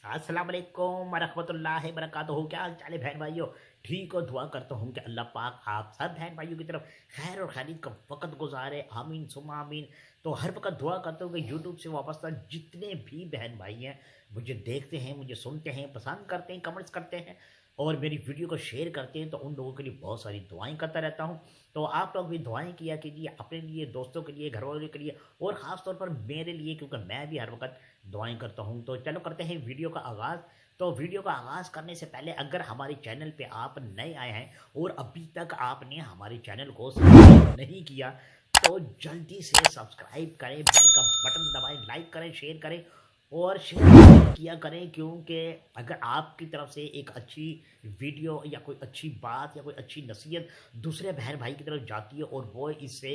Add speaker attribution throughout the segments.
Speaker 1: अस्सलाम वालेकुम वरहमतुल्लाहि वबरकातुहू। क्या हाल चाल है बहन भाइयों? ठीक हो? दुआ करता हूँ कि अल्लाह पाक आप सब बहन भाइयों की तरफ खैर और खैरियत का वक़्त गुजारे। आमीन सुम्मा आमीन। तो हर वक्त दुआ करता हूँ कि यूट्यूब से वाबस्ता जितने भी बहन भाई हैं, मुझे देखते हैं, मुझे सुनते हैं, पसंद करते हैं, कमेंट्स करते हैं और मेरी वीडियो को शेयर करते हैं, तो उन लोगों के लिए बहुत सारी दुआएं करता रहता हूँ। तो आप लोग भी दुआएं किया कीजिए अपने लिए, दोस्तों के लिए, घर वालों के लिए और ख़ास तौर पर मेरे लिए, क्योंकि मैं भी हर वक्त दुआएं करता हूँ। तो चलो करते हैं वीडियो का आगाज़। तो वीडियो का आगाज़ करने से पहले अगर हमारे चैनल पे आप नए आए हैं और अभी तक आपने हमारे चैनल को सब्सक्राइब नहीं किया, तो जल्दी से सब्सक्राइब करें, बेल का बटन दबाएं, लाइक करें, शेयर करें और शेयर किया करें, क्योंकि अगर आपकी तरफ से एक अच्छी वीडियो या कोई अच्छी बात या कोई अच्छी नसीहत दूसरे बहन भाई की तरफ जाती है और वो इससे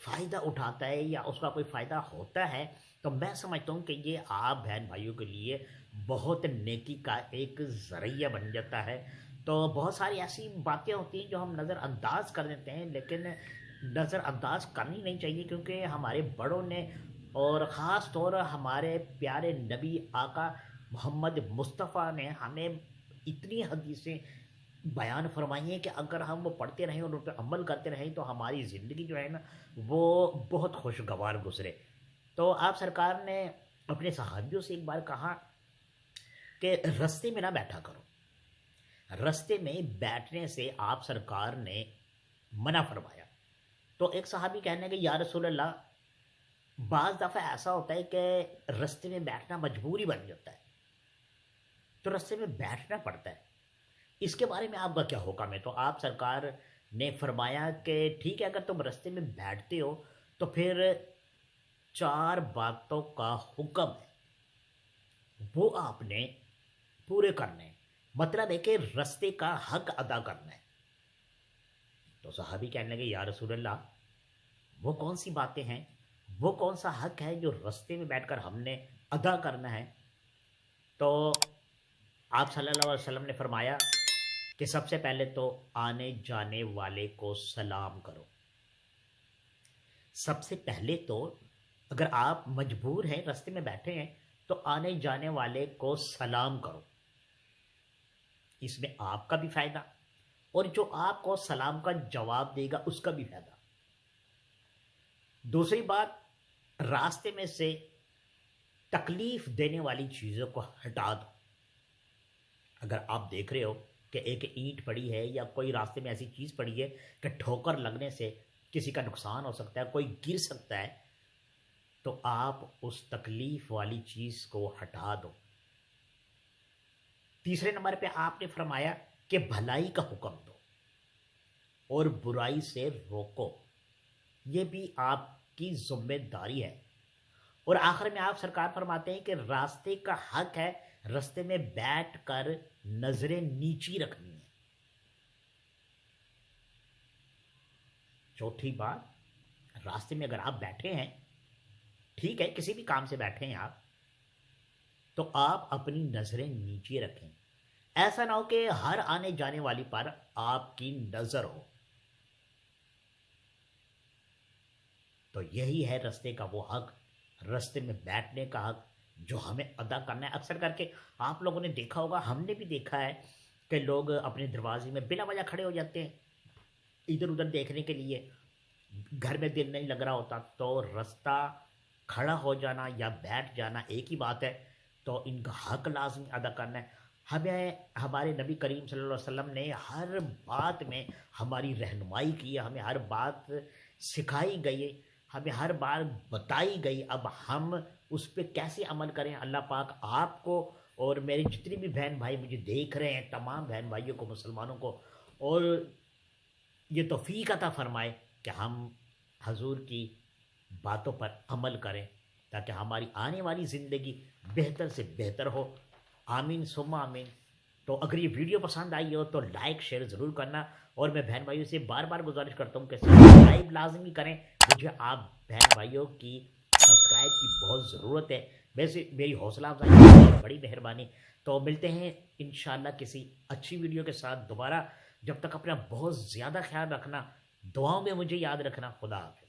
Speaker 1: फ़ायदा उठाता है या उसका कोई फ़ायदा होता है, तो मैं समझता हूँ कि ये आप बहन भाइयों के लिए बहुत नेकी का एक ज़रिया बन जाता है। तो बहुत सारी ऐसी बातें होती हैं जो हम नज़रअंदाज कर देते हैं, लेकिन नज़रअंदाज करनी नहीं चाहिए, क्योंकि हमारे बड़ों ने और ख़ास तौर हमारे प्यारे नबी आका मोहम्मद मुस्तफ़ा ने हमें इतनी हदीसें बयान फरमाई हैं कि अगर हम वो पढ़ते रहें और उन पर अमल करते रहें तो हमारी ज़िंदगी जो है ना, वो बहुत खुशगवार गुजरे। तो आप सरकार ने अपने सहाबियों से एक बार कहा कि रास्ते में ना बैठा करो। रास्ते में बैठने से आप सरकार ने मना फरमाया। तो एक सहाबी कहने लगे, या रसूल अल्लाह, बाज़ दफ़ा ऐसा होता है कि रास्ते में बैठना मजबूरी बन जाता है, तो रास्ते में बैठना पड़ता है, इसके बारे में आपका क्या हुक्म है? तो आप सरकार ने फरमाया कि ठीक है, अगर तुम रास्ते में बैठते हो तो फिर चार बातों का हुक्म है, वो आपने पूरे करने हैं। मतलब है कि रास्ते का हक अदा करना है। तो सहाबी कहने लगे, या रसूल अल्लाह, वो कौन सी बातें हैं, वो कौन सा हक है जो रास्ते में बैठकर हमने अदा करना है? तो आप सल्लल्लाहु अलैहि वसल्लम ने फरमाया कि सबसे पहले तो आने जाने वाले को सलाम करो। सबसे पहले तो अगर आप मजबूर हैं, रास्ते में बैठे हैं, तो आने जाने वाले को सलाम करो। इसमें आपका भी फायदा और जो आपको सलाम का जवाब देगा उसका भी फायदा। दूसरी बात, रास्ते में से तकलीफ देने वाली चीज़ों को हटा दो। अगर आप देख रहे हो कि एक ईंट पड़ी है या कोई रास्ते में ऐसी चीज़ पड़ी है कि ठोकर लगने से किसी का नुकसान हो सकता है, कोई गिर सकता है, तो आप उस तकलीफ वाली चीज़ को हटा दो। तीसरे नंबर पे आपने फरमाया कि भलाई का हुक्म दो और बुराई से रोको। ये भी आपकी जिम्मेदारी है। और आखिर में आप सरकार फरमाते हैं कि रास्ते का हक है रास्ते में बैठकर नजरें नीची रखनी है। चौथी बात, रास्ते में अगर आप बैठे हैं, ठीक है, किसी भी काम से बैठे हैं आप, तो आप अपनी नजरें नीचे रखें। ऐसा ना हो कि हर आने जाने वाली पर आपकी नजर हो। तो यही है रास्ते का वो हक, रास्ते में बैठने का हक, जो हमें अदा करना है। अक्सर करके आप लोगों ने देखा होगा, हमने भी देखा है कि लोग अपने दरवाजे में बिना वजह खड़े हो जाते हैं इधर उधर देखने के लिए। घर में दिल नहीं लग रहा होता तो रास्ता खड़ा हो जाना या बैठ जाना एक ही बात है। तो इनका हक लाजमी अदा करना है। हमें हमारे नबी करीम सल्लल्लाहु अलैहि वसल्लम ने हर बात में हमारी रहनुमाई की है, हमें हर बात सिखाई गई है, हमें हर बार बताई गई। अब हम उस पर कैसे अमल करें, अल्लाह पाक आपको और मेरे जितने भी बहन भाई मुझे देख रहे हैं, तमाम बहन भाइयों को, मुसलमानों को, और ये तौफीक अता फरमाए कि हम हजूर की बातों पर अमल करें, ताकि हमारी आने वाली ज़िंदगी बेहतर से बेहतर हो। आमीन सुम्मा आमीन। तो अगर ये वीडियो पसंद आई हो तो लाइक शेयर ज़रूर करना, और मैं बहन भाइयों से बार बार गुजारिश करता हूँ कि सब्सक्राइब लाजमी करें। मुझे आप बहन भाइयों की सब्सक्राइब की बहुत ज़रूरत है। वैसे मेरी हौसला अफजाई बड़ी मेहरबानी। तो मिलते हैं इंशाल्लाह किसी अच्छी वीडियो के साथ दोबारा। जब तक अपना बहुत ज़्यादा ख्याल रखना, दुआओं में मुझे याद रखना। खुदा हाफिज़।